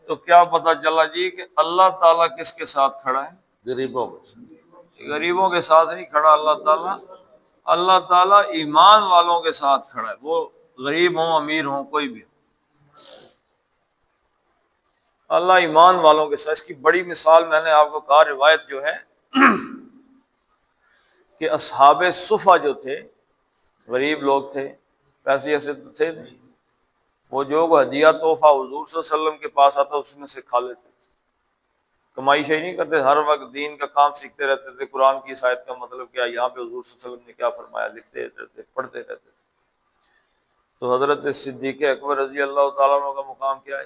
تو کیا پتہ چلا جی کہ اللہ تعالیٰ کس کے ساتھ کھڑا ہے؟ غریبوں کو غریبوں کے ساتھ نہیں کھڑا اللہ تعالیٰ، اللہ تعالیٰ ایمان والوں کے ساتھ کھڑا ہے، وہ غریب ہوں امیر ہوں کوئی بھی ہو، اللہ ایمان والوں کے ساتھ۔ اس کی بڑی مثال میں نے آپ کو کہا، روایت جو ہے کہ اصحاب صفا جو تھے، غریب لوگ تھے، پیسے ایسے تو تھے نہیں، وہ جو ہدیہ تحفہ حضور صلی اللہ علیہ وسلم کے پاس آتا اس میں سے کھا لیتے تھے، کمائی شئی نہیں کرتے، ہر وقت دین کا کام سیکھتے رہتے تھے، قرآن کی اس آیت کا مطلب کیا، یہاں پہ حضور صلی اللہ علیہ وسلم نے کیا فرمایا، لکھتے رہتے تھے، پڑھتے رہتے تھے۔ تو حضرت صدیق اکبر رضی اللہ تعالیٰ عنہ کا مقام کیا ہے؟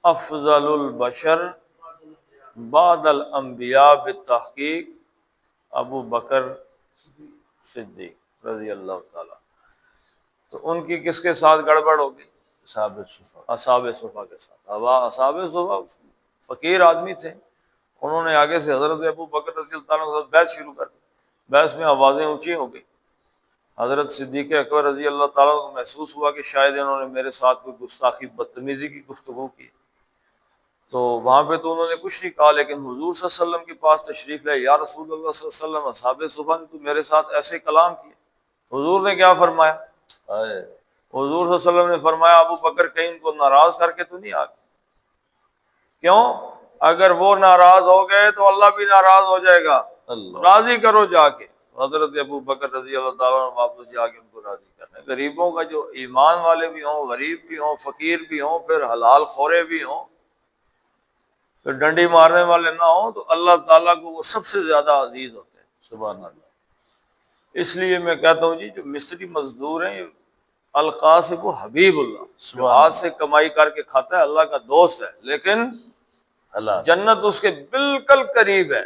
افضل البشر بعد الانبیاء بالتحقیق ابو بکر صدیق رضی اللہ تعالیٰ۔ تو ان کی کس کے ساتھ گڑبڑ ہوگی؟ اصحاب صفا۔ اصحاب صفا کے ساتھ۔ اب اصحاب صفا فقیر آدمی تھے، انہوں نے آگے سے حضرت ابو بکر رضی اللہ تعالیٰ کے ساتھ بحث شروع کر دی، بحث میں آوازیں اونچی ہو گئی۔ حضرت صدیق اکبر رضی اللہ تعالیٰ کو محسوس ہوا کہ شاید انہوں نے میرے ساتھ کوئی گستاخی بدتمیزی کی گفتگو کی، تو وہاں پہ تو انہوں نے کچھ نہیں کہا، لیکن حضور صلی اللہ علیہ وسلم کے پاس تشریف لائے، یا رسول اللہ صلی اللہ علیہ وسلم، اصحاب صفا نے تو میرے ساتھ ایسے کلام کیے۔ حضور نے کیا فرمایا؟ حضور صلی اللہ علیہ وسلم نے فرمایا ابو بکر کہیں ان کو ناراض کر کے تو نہیں آ گئے؟ کیوں؟ اگر وہ ناراض ہو گئے تو اللہ بھی ناراض ہو جائے گا، راضی کرو جا کے۔ حضرت ابو بکر رضی اللہ تعالیٰ عنہ واپس جا کے ان کو راضی کرنا ہے۔ غریبوں کا جو ایمان والے بھی ہوں، غریب بھی ہوں، فقیر بھی ہوں، پھر حلال خورے بھی ہوں، پھر ڈنڈی مارنے والے نہ ہوں، تو اللہ تعالیٰ کو وہ سب سے زیادہ عزیز ہوتے ہیں۔ سبحان اللہ۔ اس لیے میں کہتا ہوں جی، جو مستری مزدور ہیں، القاسب حبیب اللہ، جو ہاتھ سے کمائی کر کے کھاتا ہے اللہ کا دوست ہے، لیکن اللہ جنت اس کے بالکل قریب ہے۔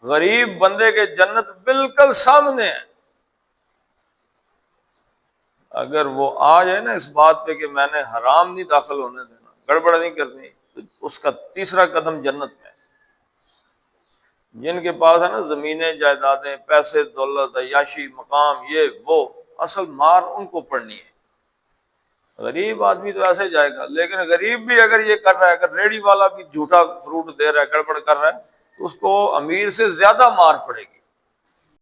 غریب بندے کے جنت بالکل سامنے ہے۔ اگر وہ آ جائے نا اس بات پہ کہ میں نے حرام نہیں داخل ہونے دینا، گڑبڑ نہیں کرنی، تو اس کا تیسرا قدم جنت میں ہے۔ جن کے پاس ہے نا زمینیں، جائیدادیں، پیسے، دولت، عیاشی، مقام، یہ وہ، اصل مار ان کو پڑنی ہے۔ غریب آدمی تو ایسے جائے گا، لیکن غریب بھی اگر یہ کر رہا ہے، اگر ریڑھی والا بھی جھوٹا فروٹ دے رہا ہے، گڑبڑ کر رہا ہے، تو اس کو امیر سے زیادہ مار پڑے گی۔